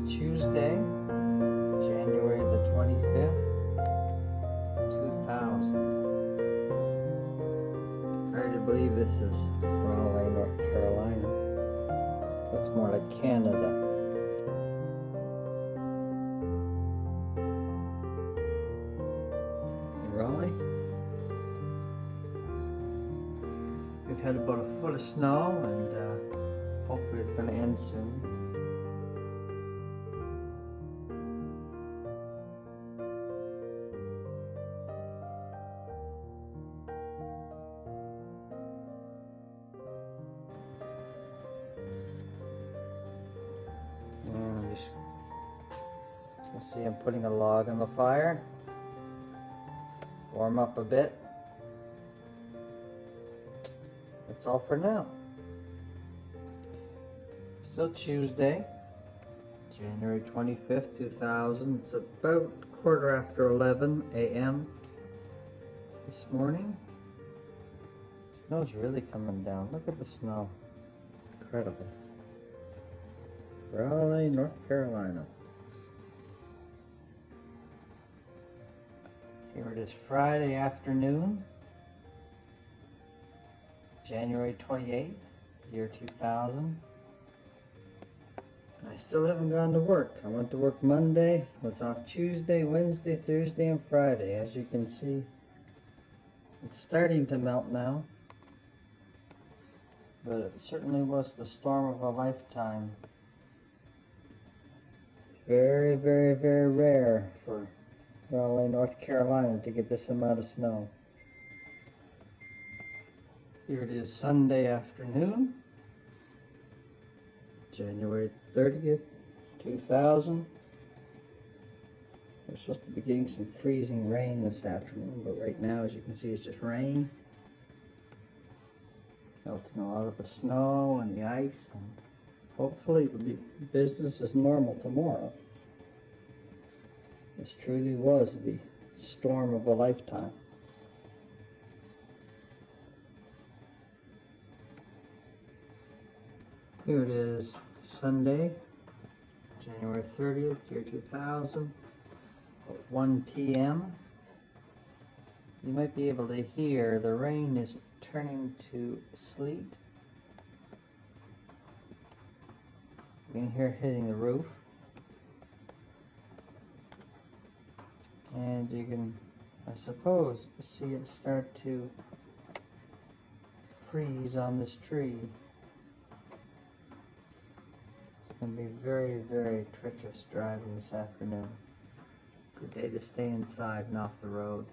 Tuesday, January the 25th, 2000. Hard to believe this is Raleigh, North Carolina. Looks more like Canada. Raleigh. We've had about a foot of snow, and hopefully it's going to end soon. You'll see I'm putting a log on the fire. Warm up a bit. That's all for now. Still Tuesday, January 25th, 2000. It's about 11:15 a.m. this morning. Snow's really coming down. Look at the snow. Incredible. Raleigh, North Carolina. Here it is, Friday afternoon, January 28th, year 2000. I still haven't gone to work. I went to work Monday, was off Tuesday, Wednesday, Thursday, and Friday. As you can see, it's starting to melt now, but it certainly was the storm of a lifetime. Very, very, very rare for Raleigh, North Carolina to get this amount of snow. Here it is, Sunday afternoon, January 30th, 2000. We're supposed to be getting some freezing rain this afternoon, but right now, as you can see, it's just rain. Melting a lot of the snow and the ice, and hopefully it'll be business as normal tomorrow. This truly was the storm of a lifetime. Here it is, Sunday, January 30th, year 2000, at 1 p.m. You might be able to hear the rain is turning to sleet. You can hear it hitting the roof. And you can, I suppose, see it start to freeze on this tree. It's going to be very, very treacherous driving this afternoon. Good day to stay inside and off the road.